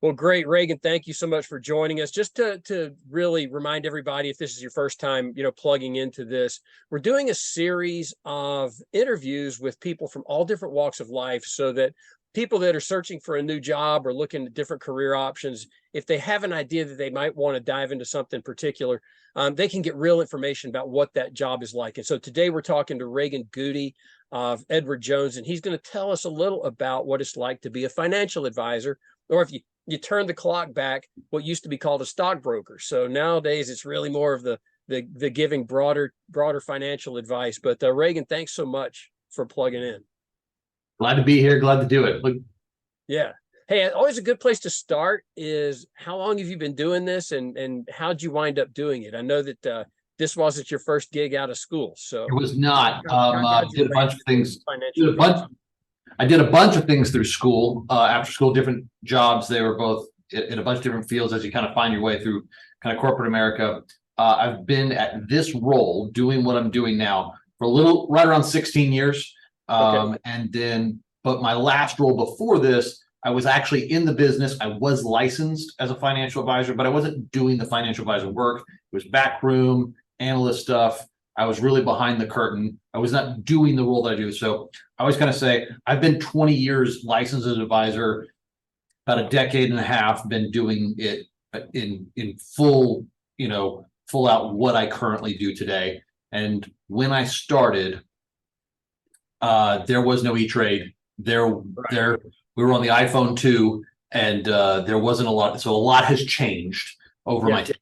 Well, great, Reagan. Thank you so much for joining us. Just to really remind everybody, if this is your first time, plugging into this, we're doing a series of interviews with people from all different walks of life, so that people that are searching for a new job or looking at different career options, if they have an idea that they might want to dive into something particular, they can get real information about what that job is like. And so today we're talking to Reagan Goody of Edward Jones, and he's going to tell us a little about what it's like to be a financial advisor, or if you turn the clock back, what used to be called a stockbroker. So nowadays it's really more of the giving broader financial advice. But Reagan, thanks so much for plugging in. Glad to be here. Glad to do it. Yeah. Hey, always a good place to start is, how long have you been doing this, and how'd you wind up doing it? I know that this wasn't your first gig out of school, so it was not. Did a bunch of things. I did a bunch of things through school, after school, different jobs. They were both in a bunch of different fields as you kind of find your way through kind of corporate America. I've been at this role doing what I'm doing now for right around 16 years. Okay. But my last role before this, I was actually in the business. I was licensed as a financial advisor, but I wasn't doing the financial advisor work. It was backroom analyst stuff. I was really behind the curtain. I was not doing the role that I do. So I always kind of say I've been 20 years licensed as an advisor, about a decade and a half, been doing it in full, full out what I currently do today. And when I started, there was no E-Trade. We were on the iPhone 2, and there wasn't a lot. So a lot has changed over my time.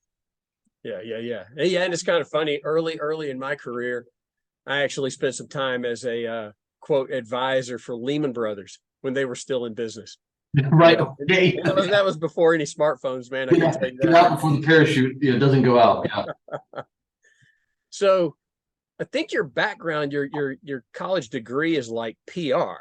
Yeah. And it's kind of funny. Early in my career, I actually spent some time as a quote advisor for Lehman Brothers when they were still in business. Right. Okay. That was before any smartphones, man. I can tell you that. Get out before the parachute doesn't go out. Yeah. So I think your background, your college degree is like PR.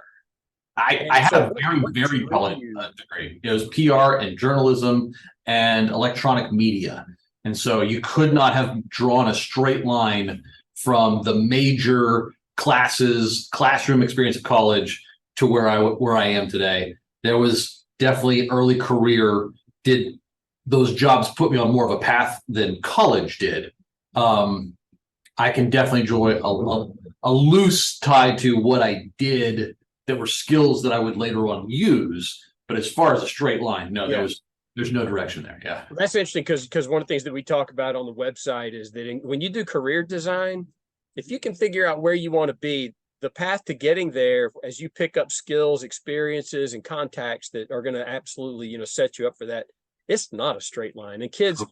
I had a very relevant degree. It was PR and journalism and electronic media. And so you could not have drawn a straight line from the major classroom experience of college to where I am today. There was definitely early career. Did those jobs put me on more of a path than college did? I can definitely enjoy a loose tie to what I did that were skills that I would later on use. But as far as a straight line, no, there's no direction there. Yeah. Well, that's interesting, because one of the things that we talk about on the website is that when you do career design, if you can figure out where you want to be, the path to getting there, as you pick up skills, experiences, and contacts that are going to absolutely, set you up for that, it's not a straight line. And kids,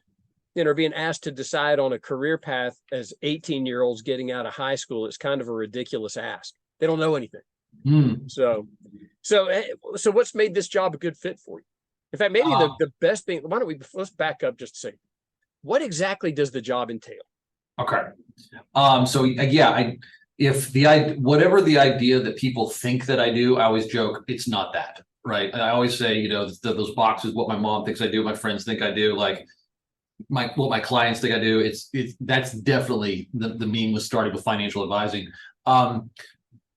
are being asked to decide on a career path as 18-year-olds getting out of high school. It's kind of a ridiculous ask. They don't know anything. So what's made this job a good fit for you? In fact, maybe the best thing, let's back up just a second. What exactly does the job entail? Okay. Whatever the idea that people think that I do, I always joke, it's not that, right? I always say, those boxes, what my mom thinks I do, my friends think I do, like what my clients think I do. That's definitely the meme was started with financial advising.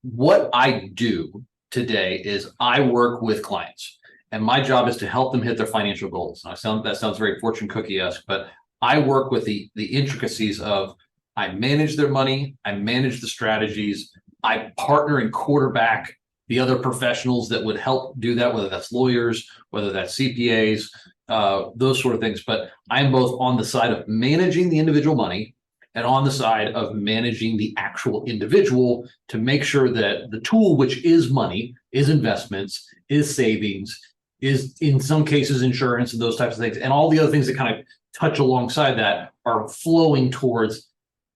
What I do today is I work with clients, and my job is to help them hit their financial goals. That sounds very fortune cookie-esque, but I work with the intricacies of, I manage their money, I manage the strategies, I partner and quarterback the other professionals that would help do that, whether that's lawyers, whether that's CPAs, those sort of things. But I'm both on the side of managing the individual money and on the side of managing the actual individual to make sure that the tool, which is money, is investments, is savings, is in some cases insurance and those types of things, and all the other things that kind of touch alongside that are flowing towards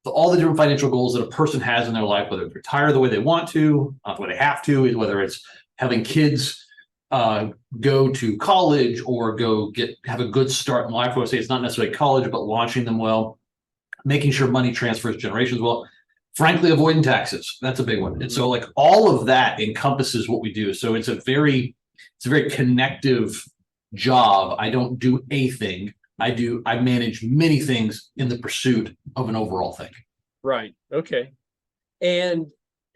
all the different financial goals that a person has in their life, whether it's retire the way they want to, not the way they have to, whether it's having kids go to college or have a good start in life. I would say it's not necessarily college, but launching them well, making sure money transfers generations well, frankly, avoiding taxes. That's a big one. And so like all of that encompasses what we do. So it's a very connective job. I don't do a thing. I manage many things in the pursuit of an overall thing. Right. Okay. And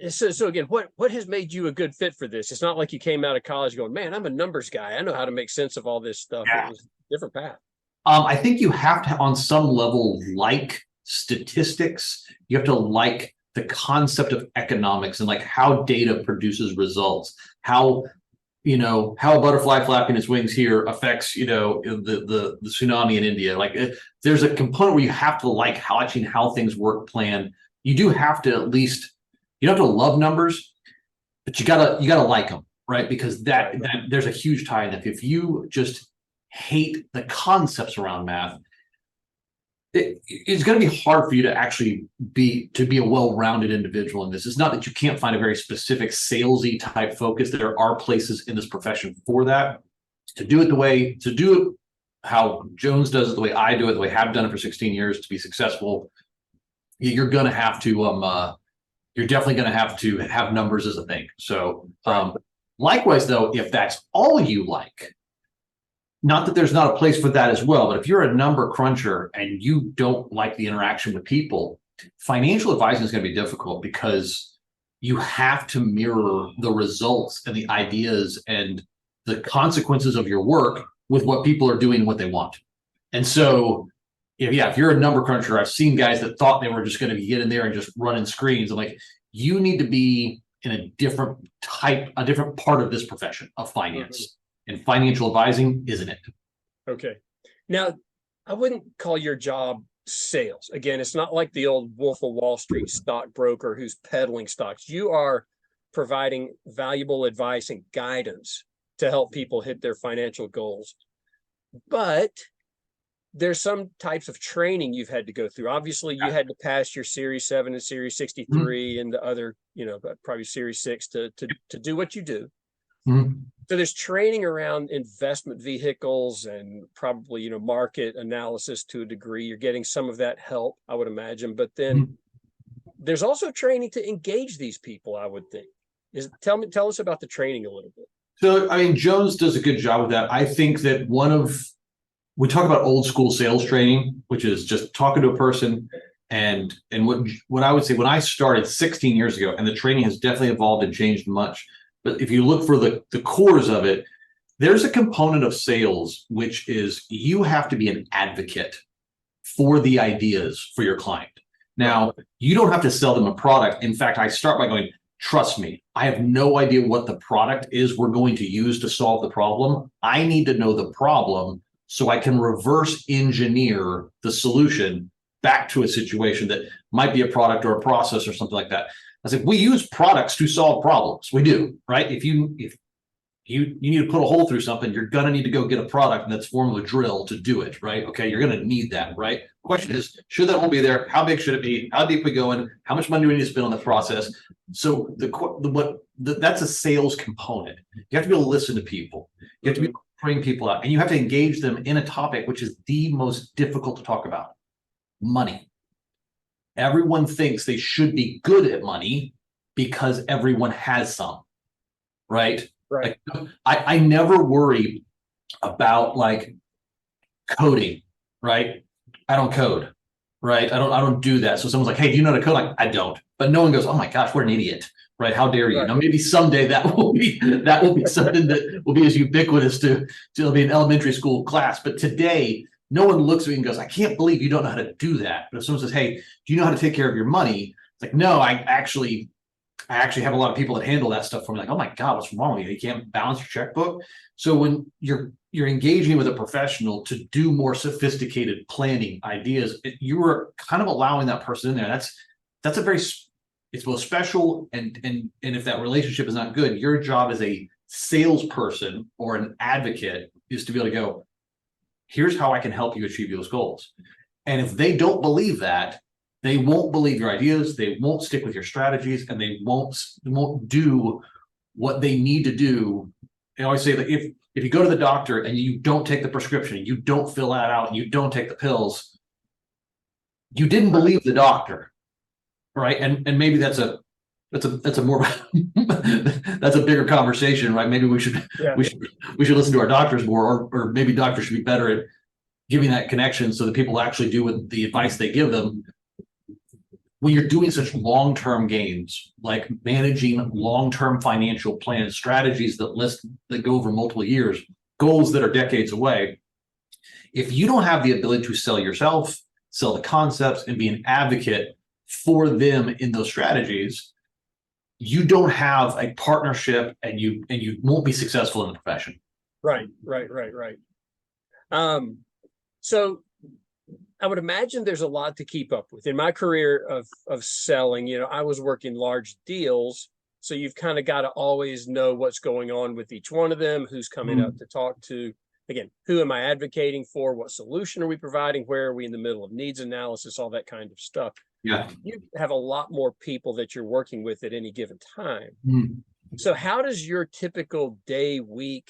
So again, what has made you a good fit for this? It's not like you came out of college going, man, I'm a numbers guy. I know how to make sense of all this stuff. It was a different path. I think you have to, on some level, like statistics. You have to like the concept of economics and like how data produces results. How how a butterfly flapping its wings here affects the tsunami in India. Like there's a component where you have to like how things work, plan. You do have to at least, you don't have to love numbers, but you gotta like them, right? Because that there's a huge tie in that. If you just hate the concepts around math, it's going to be hard for you to actually be a well-rounded individual in this. It's not that you can't find a very specific salesy type focus. There are places in this profession for that. To do it how Jones does it, the way I do it, the way I've done it for 16 years to be successful, you're going to have to you're definitely going to have numbers as a thing. So likewise, though, if that's all you like, not that there's not a place for that as well, but if you're a number cruncher and you don't like the interaction with people, financial advising is going to be difficult because you have to mirror the results and the ideas and the consequences of your work with what people are doing and what they want. And so, if you're a number cruncher, I've seen guys that thought they were just going to get in there and just running screens. I'm like, you need to be in a different part of this profession of finance. And financial advising isn't it. Okay. Now, I wouldn't call your job sales. Again, it's not like the old Wolf of Wall Street stockbroker who's peddling stocks. You are providing valuable advice and guidance to help people hit their financial goals. But there's some types of training you've had to go through. Obviously, you had to pass your Series 7 and Series 63 and the other, probably Series 6 to do what you do. So there's training around investment vehicles and probably, market analysis to a degree. You're getting some of that help, I would imagine. But then there's also training to engage these people, I would think. Tell us about the training a little bit. So, Jones does a good job with that. I think that we talk about old school sales training, which is just talking to a person. And what I would say, when I started 16 years ago, and the training has definitely evolved and changed much. But if you look for the cores of it, there's a component of sales, which is you have to be an advocate for the ideas for your client. Now, you don't have to sell them a product. In fact, I start by going, trust me, I have no idea what the product is we're going to use to solve the problem. I need to know the problem so I can reverse engineer the solution back to a situation that might be a product or a process or something like that. I said, we use products to solve problems. We do, right? If you need to put a hole through something, you're going to need to go get a product that's form of a drill to do it, right? Okay, you're going to need that, right? Question is, should that hole be there? How big should it be? How deep we going? How much money do we need to spend on the process? So that's a sales component. You have to be able to listen to people. You have to be able to bring people out, and you have to engage them in a topic which is the most difficult to talk about: money. Everyone thinks they should be good at money because everyone has some, right? Right. Like, I never worry about like coding, right? I don't code, right? I don't do that. So someone's like, "Hey, do you know how to code?" Like, I don't. But no one goes, "Oh my gosh, what an idiot!" Right? How dare you? Right. Now, maybe someday that will be something that will be as ubiquitous to be an elementary school class. But today, no one looks at me and goes, "I can't believe you don't know how to do that." But if someone says, "Hey, do you know how to take care of your money?" It's like, no, I actually have a lot of people that handle that stuff for me. Like, oh my God, what's wrong with you? You can't balance your checkbook. So when you're engaging with a professional to do more sophisticated planning ideas, you are kind of allowing that person in there. That's a very, it's both special and if that relationship is not good, your job as a salesperson or an advocate is to be able to go, here's how I can help you achieve those goals. And if they don't believe that, they won't believe your ideas, they won't stick with your strategies, and they won't do what they need to do. I always say that if you go to the doctor and you don't take the prescription, and you don't fill that out, and you don't take the pills, you didn't believe the doctor, right? And maybe that's a more that's a bigger conversation, right? Maybe we should listen to our doctors more, or maybe doctors should be better at giving that connection so that people actually do what the advice they give them. when you're doing such long-term gains, like managing long-term financial plans, strategies that go over multiple years, goals that are decades away, if you don't have the ability to sell yourself, sell the concepts, and be an advocate for them in those strategies, you don't have a partnership, and you won't be successful in the profession. Right. So I would imagine there's a lot to keep up with. In my career of selling, you know, I was working large deals, so you've kind of got to always know what's going on with each one of them, who's coming up to talk to. Again, who am I advocating for? What solution are we providing? Where are we in the middle of needs analysis? All that kind of stuff. Yeah. You have a lot more people that you're working with at any given time. So how does your typical day, week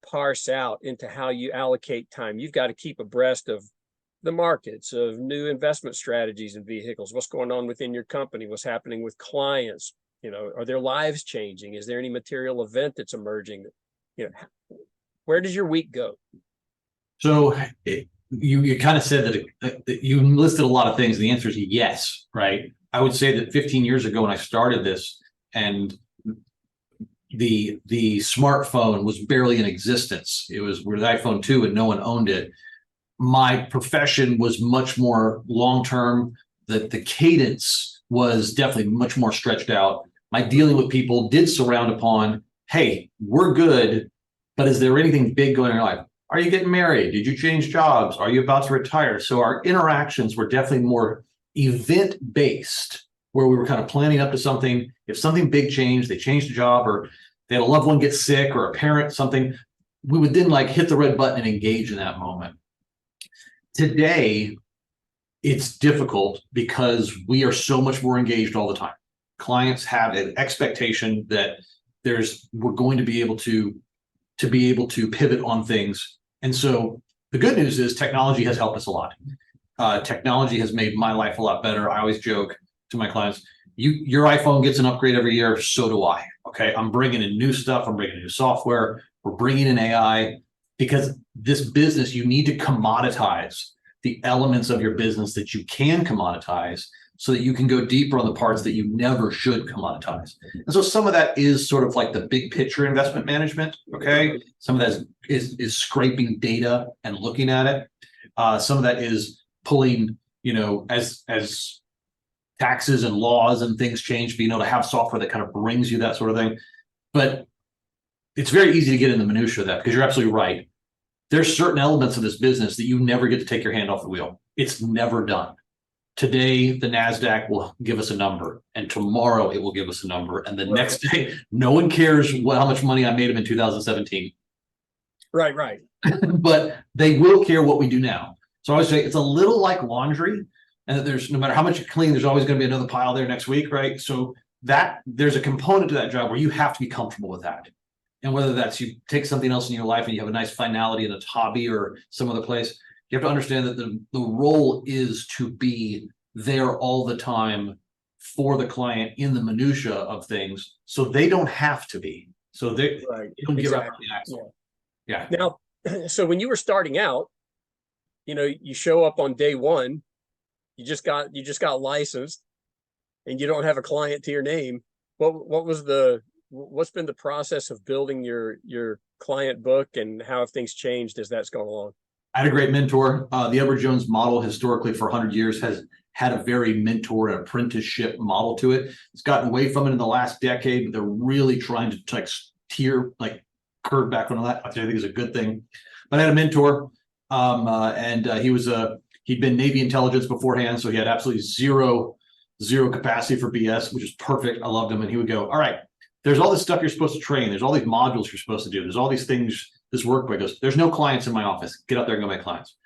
parse out into how you allocate time? You've got to keep abreast of the markets, of new investment strategies and vehicles, what's going on within your company, what's happening with clients, you know, are their lives changing? Is there any material event that's emerging? You know, where does your week go? So you kind of said that you listed a lot of things. The answer is yes, right? I would say that 15 years ago when I started this, and the smartphone was barely in existence. It was with iPhone 2 and no one owned it. My profession was much more long-term. The cadence was definitely much more stretched out. My dealing with people did surround upon, hey, we're good, but is there anything big going on in your life? Are you getting married? Did you change jobs? Are you about to retire? So our interactions were definitely more event-based, where we were kind of planning up to something. If something big changed, they changed a job, or they had a loved one get sick, or a parent, something, we would then like hit the red button and engage in that moment. Today, it's difficult because we are so much more engaged all the time. Clients have an expectation that we're going to be able to pivot on things. And so the good news is technology has helped us a lot. Technology has made my life a lot better. I always joke to my clients, your iPhone gets an upgrade every year, so do I. Okay, I'm bringing in new stuff. I'm bringing in new software. We're bringing in AI, because this business, you need to commoditize the elements of your business that you can commoditize, so that you can go deeper on the parts that you never should commoditize. And so some of that is sort of like the big picture investment management. Okay, some of that is scraping data and looking at it. Some of that is pulling, you know, as taxes and laws and things change, being able to have software that kind of brings you that sort of thing. But it's very easy to get in the minutia of that, because you're absolutely right. There's certain elements of this business that you never get to take your hand off the wheel. It's never done. Today, the NASDAQ will give us a number, and tomorrow it will give us a number. And the next day, no one cares how much money I made them in 2017. Right. But they will care what we do now. So I always say it's a little like laundry, and that there's, no matter how much you clean, there's always going to be another pile there next week, right? So that there's a component to that job where you have to be comfortable with that. And whether that's you take something else in your life and you have a nice finality in a hobby or some other place, you have to understand that the role is to be there all the time for the client in the minutia of things, so they don't have to be. So they don't give up the axle. Yeah. Now, so when you were starting out, you know, you show up on day one, you just got licensed, and you don't have a client to your name. What's been the process of building your client book, and how have things changed as that's gone along? I had a great mentor. The Edward Jones model historically for 100 years has had a very mentor and apprenticeship model to it. It's gotten away from it in the last decade, but they're really trying to curve back on that, which I think is a good thing. But I had a mentor, and he'd been Navy intelligence beforehand, so he had absolutely zero capacity for BS, which is perfect. I loved him. And he would go, all right, there's all this stuff you're supposed to train. There's all these modules you're supposed to do. There's all these things, this work. He goes, there's no clients in my office. Get out there and go make clients.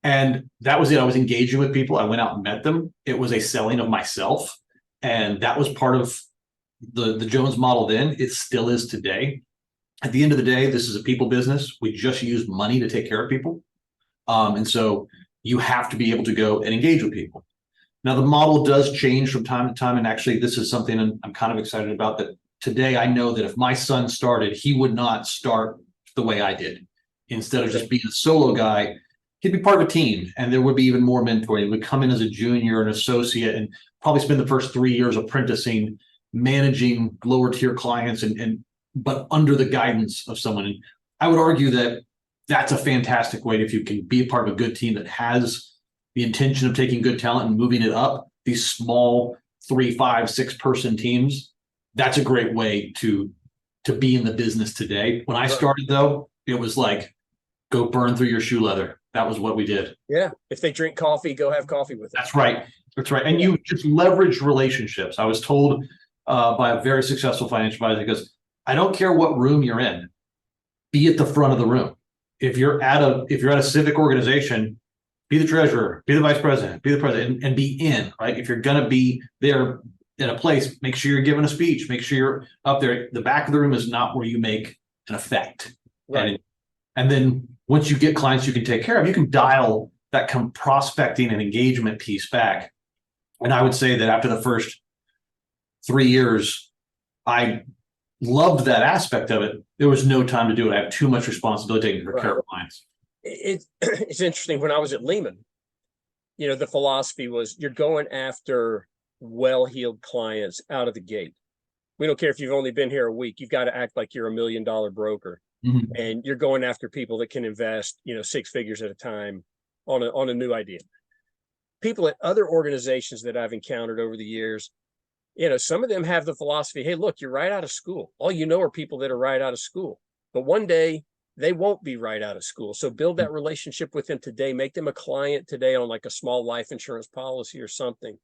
And that was it. I was engaging with people. I went out and met them. It was a selling of myself. And that was part of the Jones model then. It still is today. At the end of the day, this is a people business. We just use money to take care of people. And so you have to be able to go and engage with people. Now, the model does change from time to time. And actually, this is something I'm kind of excited about, that today I know that if my son started, he would not start the way I did. Instead of just being a solo guy, he'd be part of a team, and there would be even more mentoring. He would come in as a junior, an associate, and probably spend the first 3 years apprenticing, managing lower tier clients, but under the guidance of someone. And I would argue that that's a fantastic way if you can be a part of a good team that has the intention of taking good talent and moving it up. These small 3, 5, 6 person teams, that's a great way to be in the business today. When I started, though, it was like, go burn through your shoe leather. That was what we did. Yeah. If they drink coffee, go have coffee with them. That's right. That's right. And you just leverage relationships. I was told by a very successful financial advisor, he goes, I don't care what room you're in, be at the front of the room. If you're at a civic organization, be the treasurer, be the vice president, be the president, and be in, right? If you're going to be there in a place, make sure you're giving a speech, make sure you're up there. The back of the room is not where you make an effect. Right. And then once you get clients you can take care of, you can dial that prospecting and engagement piece back. And I would say that after the first 3 years, I loved that aspect of it. There was no time to do it. I have too much responsibility taking care of clients. It's interesting. When I was at Lehman, the philosophy was you're going after well-heeled clients out of the gate. We don't care if you've only been here a week. You've got to act like you're $1 million broker. Mm-hmm. And you're going after people that can invest, 6 figures at a time on a new idea. People at other organizations that I've encountered over the years, some of them have the philosophy, hey, look, you're right out of school. All you know are people that are right out of school. But one day they won't be right out of school. So build that relationship with them today. Make them a client today on like a small life insurance policy or something.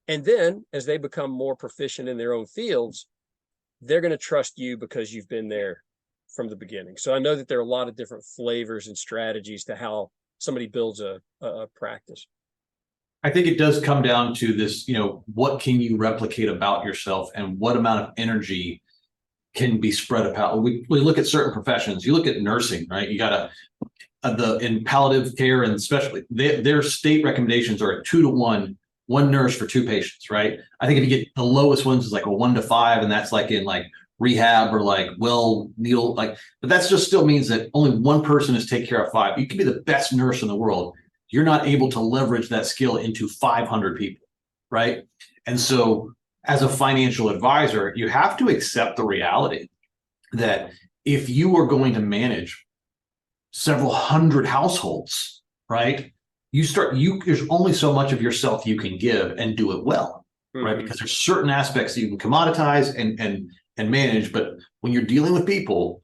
And then as they become more proficient in their own fields, they're going to trust you because you've been there from the beginning. So I know that there are a lot of different flavors and strategies to how somebody builds a practice. I think it does come down to this, what can you replicate about yourself and what amount of energy can be spread about. We look at certain professions. You look at nursing, right? You got in palliative care, and especially their state recommendations are a 2 to 1, one nurse for 2 patients, right? I think if you get the lowest ones is like a 1 to 5, and that's like in like rehab or like but that's just still means that only one person is take care of 5. You can be the best nurse in the world. You're not able to leverage that skill into 500 people, right? And so as a financial advisor, you have to accept the reality that if you are going to manage several hundred households, right? There's only so much of yourself you can give and do it well, right? Because there's certain aspects that you can commoditize and manage, but when you're dealing with people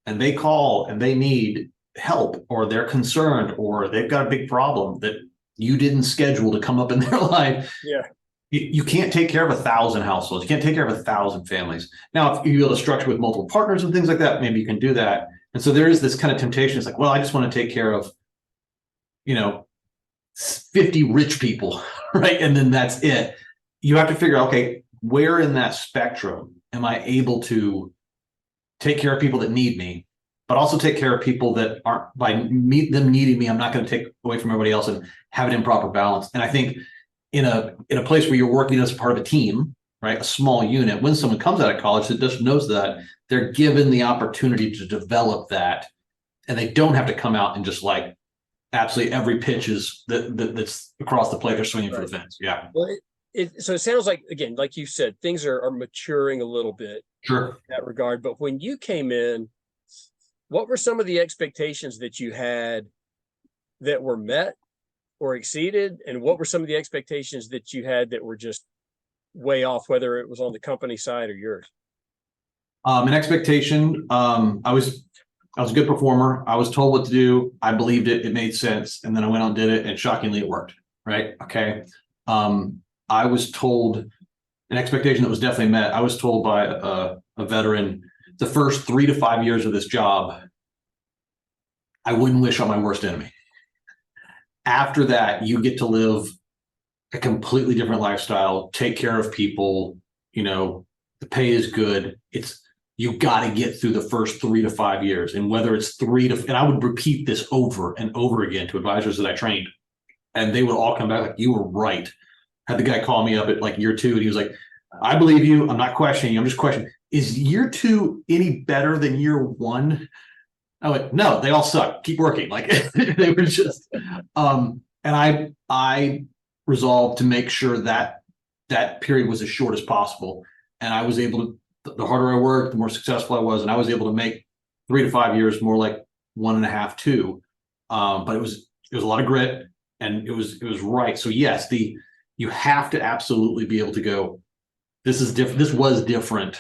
and they call and they need help, or they're concerned, or they've got a big problem that you didn't schedule to come up in their life, you can't take care of 1,000 households. You can't take care of 1,000 families. Now, if you're able to structure with multiple partners and things like that, maybe you can do that. And so there is this kind of temptation. It's like, well, I just want to take care of, 50 rich people, right? And then that's it. You have to figure out, okay, where in that spectrum am I able to take care of people that need me, but also take care of people that aren't, by them needing me, I'm not going to take away from everybody else and have it in proper balance. And I think in a place where you're working as part of a team, right, a small unit, when someone comes out of college that just knows that, they're given the opportunity to develop that, and they don't have to come out and just like absolutely every pitch is that's across the plate, they're swinging for the fence. Yeah. Well, so it sounds like, again, like you said, things are maturing a little bit. Sure. In that regard. But when you came in, what were some of the expectations that you had that were met or exceeded? And what were some of the expectations that you had that were just way off, whether it was on the company side or yours? An expectation, I was a good performer. I was told what to do. I believed it. It made sense. And then I went on and did it. And shockingly, it worked. Right. Okay. I was told an expectation that was definitely met. I was told by a veteran, the first 3 to 5 years of this job, I wouldn't wish on my worst enemy. After that, you get to live a completely different lifestyle, take care of people, the pay is good. You got to get through the first 3 to 5 years. And whether it's and I would repeat this over and over again to advisors that I trained, and they would all come back like, you were right. Had the guy call me up at like year 2, and he was like, I believe you. I'm not questioning you. I'm just questioning, is year 2 any better than year 1? I went, no, they all suck. Keep working. Like they were just, and I resolved to make sure that that period was as short as possible. And I was able to, the harder I worked, the more successful I was. And I was able to make 3 to 5 years more like 1.5, 2. But it was a lot of grit, and it was right. So yes, you have to absolutely be able to go, this is different. This was different.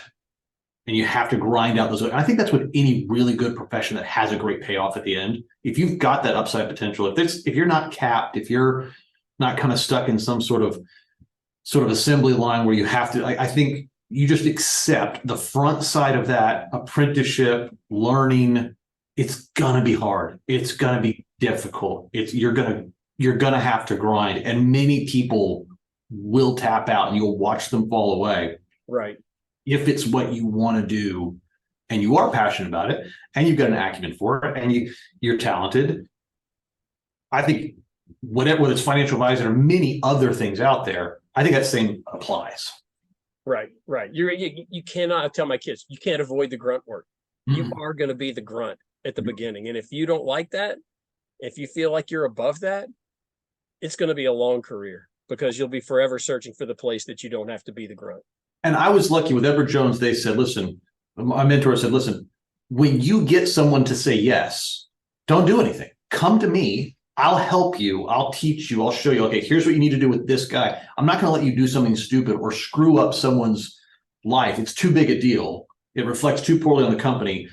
And you have to grind out those. I think that's with any really good profession that has a great payoff at the end. If you've got that upside potential, if you're not capped, if you're not kind of stuck in some sort of assembly line where you have to, I think you just accept the front side of that apprenticeship, learning. It's gonna be hard. It's gonna be difficult. You're gonna have to grind, and many people will tap out, and you'll watch them fall away. Right. If it's what you want to do and you are passionate about it and you've got an acumen for it and you're talented, I think whether it's financial advisor or many other things out there, I think that same applies. Right. You cannot, I tell my kids, you can't avoid the grunt work. You are going to be the grunt at the beginning. And if you don't like that, if you feel like you're above that, it's going to be a long career, because you'll be forever searching for the place that you don't have to be the grunt. And I was lucky with Edward Jones. They said, listen, my mentor said, listen, when you get someone to say yes, don't do anything. Come to me. I'll help you. I'll teach you. I'll show you, okay, here's what you need to do with this guy. I'm not going to let you do something stupid or screw up someone's life. It's too big a deal. It reflects too poorly on the company.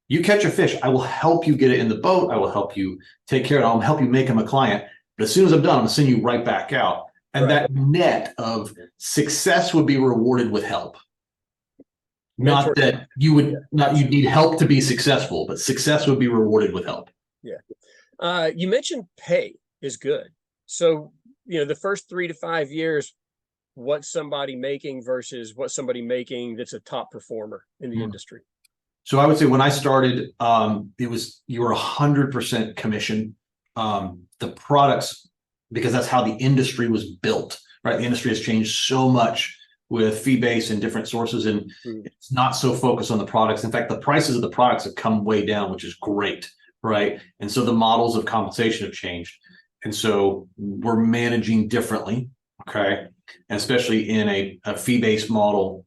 You catch a fish, I will help you get it in the boat. I will help you take care of it. I'll help you make him a client. But as soon as I'm done, I'm going to send you right back out. And that net of success would be rewarded with help. Not that you'd need help to be successful, but success would be rewarded with help. Yeah. You mentioned pay is good. So, the first 3 to 5 years, what's somebody making versus what somebody making that's a top performer in the industry? So I would say when I started, you were 100% commission. The products, because that's how the industry was built, right? The industry has changed so much with fee-based and different sources, and it's not so focused on the products. In fact, the prices of the products have come way down, which is great, right? And so the models of compensation have changed. And so we're managing differently, okay? And especially in a fee-based model.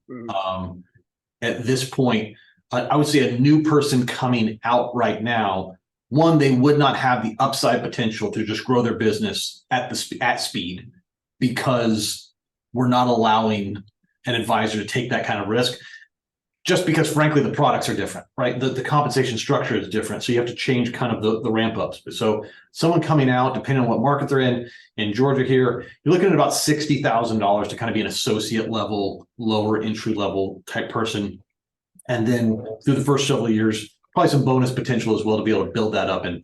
At this point, I would say a new person coming out right now, one, they would not have the upside potential to just grow their business at speed, because we're not allowing an advisor to take that kind of risk, just because frankly the products are different, right? The compensation structure is different, so you have to change kind of the ramp ups. So someone coming out, depending on what market they're in Georgia here, you're looking at about $60,000 to kind of be an associate level, lower entry level type person, and then through the first several years, probably some bonus potential as well to be able to build that up and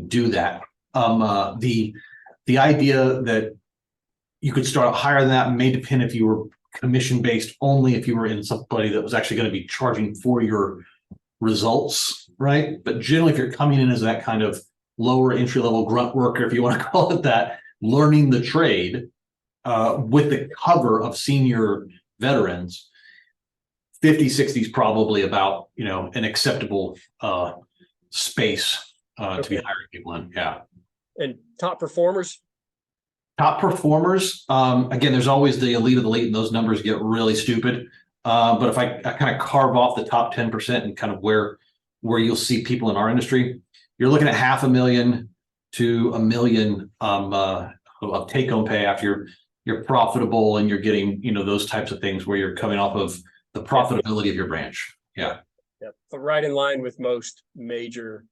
do that. The idea that you could start out higher than that may depend if you were commission based only, if you were in somebody that was actually going to be charging for your results, right? But generally, if you're coming in as that kind of lower entry level grunt worker, if you want to call it that, learning the trade with the cover of senior veterans, 50, 60 is probably about, an acceptable space to be hiring people in. Yeah. And top performers? Top performers, again, there's always the elite of the elite, and those numbers get really stupid. But if I kind of carve off the top 10% and kind of where you'll see people in our industry, you're looking at $500,000 to $1 million of take-home pay after you're profitable and you're getting, those types of things where you're coming off of the profitability of your branch. Yeah. Yeah. But right in line with most major,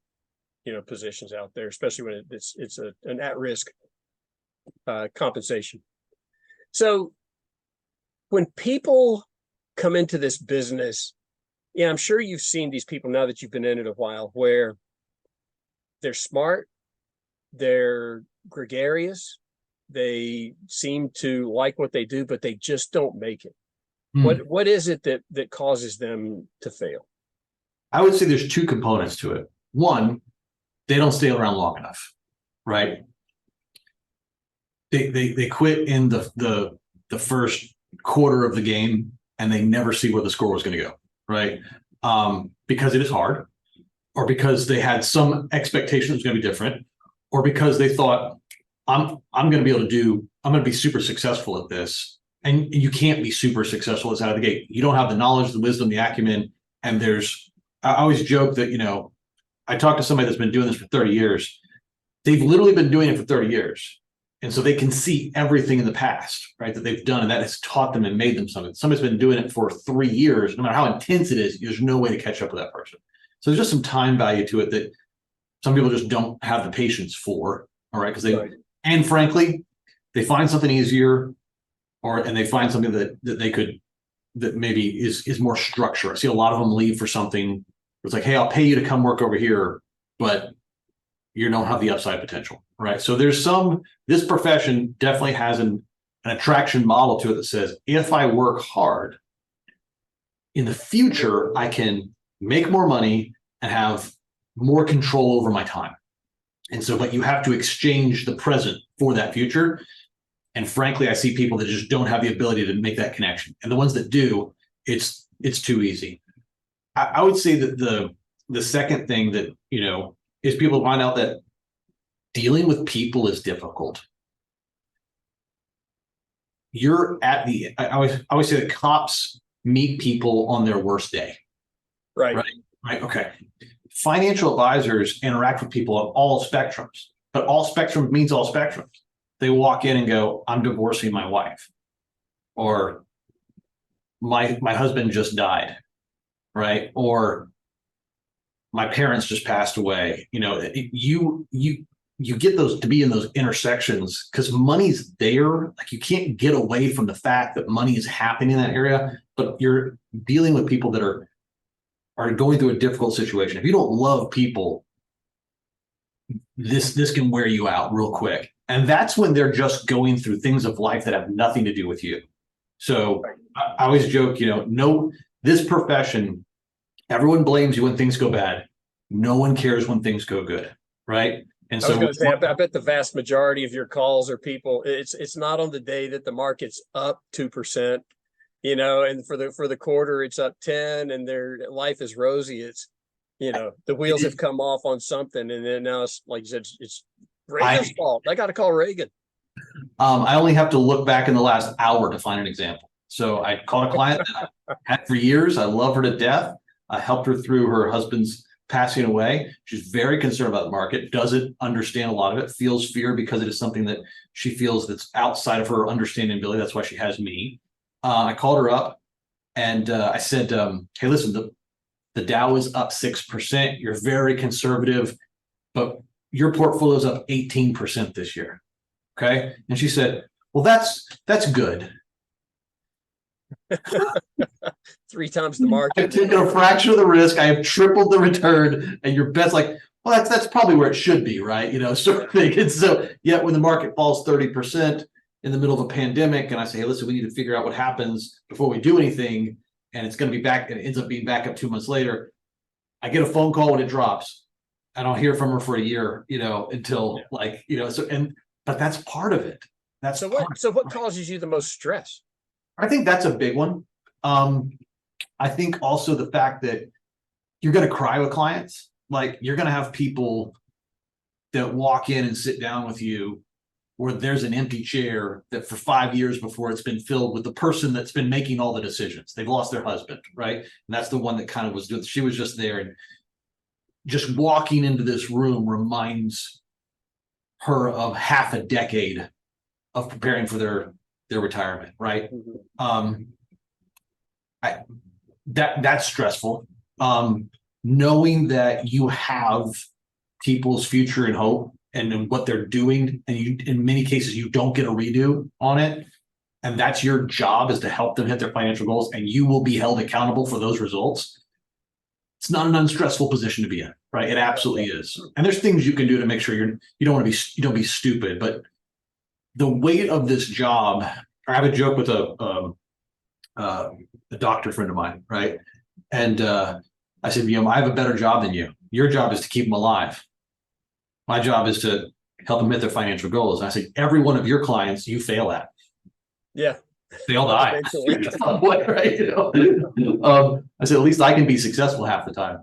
positions out there, especially when it's an at-risk compensation. So when people come into this business, I'm sure you've seen these people now that you've been in it a while, where they're smart, they're gregarious, they seem to like what they do, but they just don't make it. What is it that causes them to fail? I would say there's two components to it. One, they don't stay around long enough, right? They quit in the first quarter of the game, and they never see where the score was going to go, right? Because it is hard, or because they had some expectation it was going to be different, or because they thought I'm going to be able to I'm going to be super successful at this. And you can't be super successful out of the gate. You don't have the knowledge, the wisdom, the acumen. And I always joke that, I talked to somebody that's been doing this for 30 years. They've literally been doing it for 30 years. And so they can see everything in the past, right, that they've done. And that has taught them and made them something. Somebody's been doing it for 3 years. No matter how intense it is, there's no way to catch up with that person. So there's just some time value to it that some people just don't have the patience for. All right. Because and frankly, they find something easier, and they find something that maybe is more structure. I see a lot of them leave for something. It's like, hey, I'll pay you to come work over here, but you don't have the upside potential, right? So this profession definitely has an attraction model to it that says, if I work hard, in the future, I can make more money and have more control over my time. And so, but you have to exchange the present for that future. And frankly, I see people that just don't have the ability to make that connection. And the ones that do, it's too easy. I would say that the second thing that, is people find out that dealing with people is difficult. I always say that cops meet people on their worst day. Right. Okay. Financial advisors interact with people on all spectrums, but all spectrum means all spectrums. They walk in and go, I'm divorcing my wife, or my husband just died, right? Or my parents just passed away. You get those to be in those intersections because money's there. Like, you can't get away from the fact that money is happening in that area, but you're dealing with people that are going through a difficult situation. If you don't love people, this can wear you out real quick. And that's when they're just going through things of life that have nothing to do with you. So I always joke, this profession, everyone blames you when things go bad. No one cares when things go good, right? And so I was going to say, I bet the vast majority of your calls are people. It's not on the day that the market's up 2%, and for the quarter it's up 10, and their life is rosy. It's, the wheels have come off on something, and then now it's like you said, it's Reagan's fault. I got to call Reagan. I only have to look back in the last hour to find an example. So I called a client that I had for years. I love her to death. I helped her through her husband's passing away. She's very concerned about the market, doesn't understand a lot of it, feels fear because it is something that she feels that's outside of her understanding ability. That's why she has me. I called her up and I said, hey, listen, the Dow is up 6%. You're very conservative, but your portfolio is up 18% this year. Okay. And she said, well, that's good. 3 times the market. I've taken a fraction of the risk. I have tripled the return, and your bet's like, well, that's probably where it should be, right? Sort of thing. And so, yet when the market falls 30% in the middle of a pandemic, and I say, hey, listen, we need to figure out what happens before we do anything, and it's going to be back, and it ends up being back up 2 months later. I get a phone call when it drops. I don't hear from her for a year, until but that's part of it. So what causes you the most stress? I think that's a big one. I think also the fact that you're going to cry with clients. Like, you're going to have people that walk in and sit down with you where there's an empty chair that for 5 years before it's been filled with the person that's been making all the decisions. They've lost their husband, right? And that's the one that kind of was, she was just there, and just walking into this room reminds her of half a decade of preparing for their retirement, right? That's stressful. Knowing that you have people's future and hope and what they're doing, and you, in many cases, you don't get a redo on it, and that's your job, is to help them hit their financial goals, and you will be held accountable for those results. It's not an unstressful position to be in, right? It absolutely is. And there's things you can do to make sure you don't be stupid, but the weight of this job. I have a joke with a doctor friend of mine, right? And I said, I have a better job than you. Your job is to keep them alive. My job is to help them hit their financial goals. And I said, every one of your clients, you fail at. Yeah. They all die. Right? I said, at least I can be successful half the time.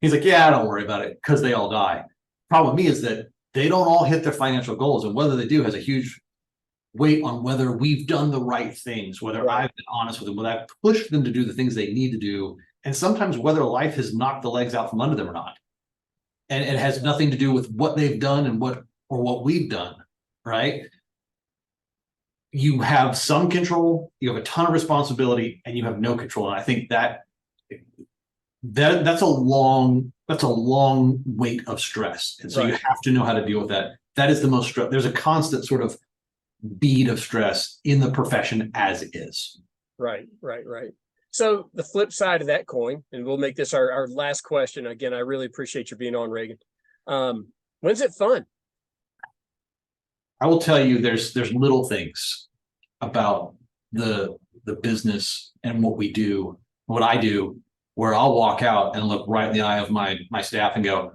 He's like, yeah, don't worry about it because they all die. Problem with me is that they don't all hit their financial goals, and whether they do has a huge weight on whether we've done the right things, whether Right. I've been honest with them, whether I've pushed them to do the things they need to do, and sometimes whether life has knocked the legs out from under them or not. And it has nothing to do with what they've done and what we've done, right? You have some control, you have a ton of responsibility, and you have no control. And I think that's a long weight of stress. And so you Right. have to know how to deal with that. That is the most stress. There's a constant sort of bead of stress in the profession as is. Right. So the flip side of that coin, and we'll make this our last question. Again, I really appreciate you being on, Reagan. When's it fun? I will tell you, there's little things about the business and what we do, what I do, where I'll walk out and look right in the eye of my staff and go,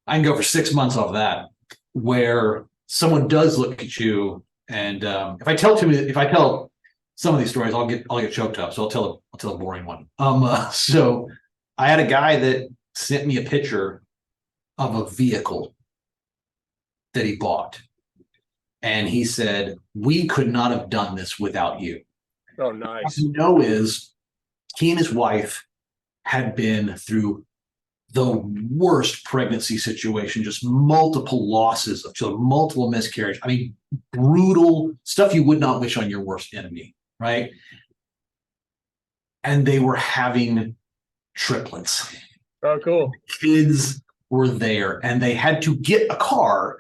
I can go for 6 months off that. Where someone does look at you, and if I tell some of these stories, I'll get choked up. So I'll tell a boring one. So I had a guy that sent me a picture of a vehicle that he bought. And he said, we could not have done this without you. Oh, What nice. you know is he and his wife had been through the worst pregnancy situation, just multiple losses of children, multiple miscarriage. I mean, brutal stuff you would not wish on your worst enemy, right? And they were having triplets. Oh, cool. Kids were there, and they had to get a car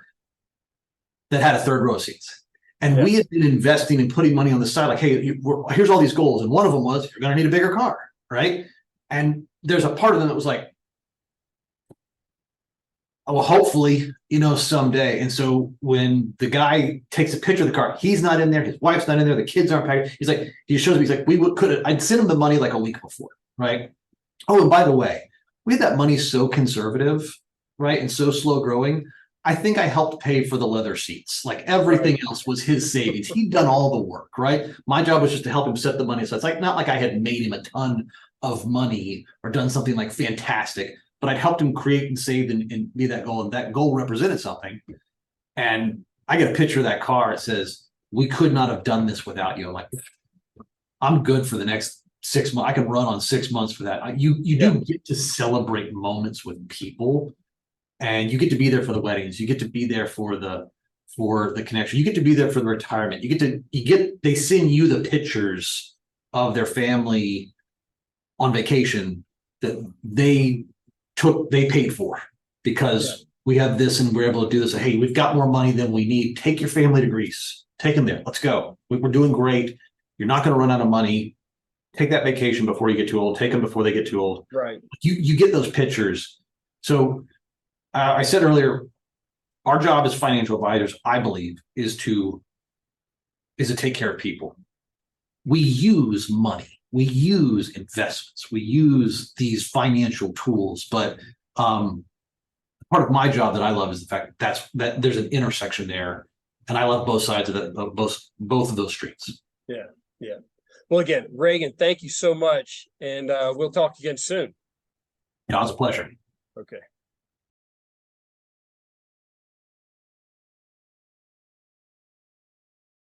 that had a third row seats. And Yeah. we had been investing and putting money on the side, like, hey, here's all these goals. And one of them was, you're going to need a bigger car, right? And there's a part of them that was like, well, hopefully, someday. And so when the guy takes a picture of the car, he's not in there, his wife's not in there, the kids aren't packed. He's like, he shows me, he's like, I'd sent him the money like a week before, right? Oh, and by the way, we had that money so conservative, right? And so slow growing. I think I helped pay for the leather seats. Like everything else was his savings. He'd done all the work, right? My job was just to help him set the money. So it's like, not like I had made him a ton of money or done something like fantastic, but I'd helped him create and save and be that goal. And that goal represented something. And I get a picture of that car. It says, we could not have done this without you. I'm like, I'm good for the next 6 months. I can run on 6 months for that. You do get to celebrate moments with people. And you get to be there for the weddings. You get to be there for the connection. You get to be there for the retirement. They send you the pictures of their family on vacation that they paid for because we have this and we're able to do this. Hey, we've got more money than we need. Take your family to Greece. Take them there. Let's go. We're doing great. You're not going to run out of money. Take that vacation before you get too old. Take them before they get too old. Right. You get those pictures. So I said earlier, our job as financial advisors, I believe, is to take care of people. We use money, we use investments, we use these financial tools, but part of my job that I love is the fact that there's an intersection there, and I love both sides of both of those streets. Yeah. Well, again, Reagan, thank you so much, and we'll talk again soon. It was a pleasure. Okay.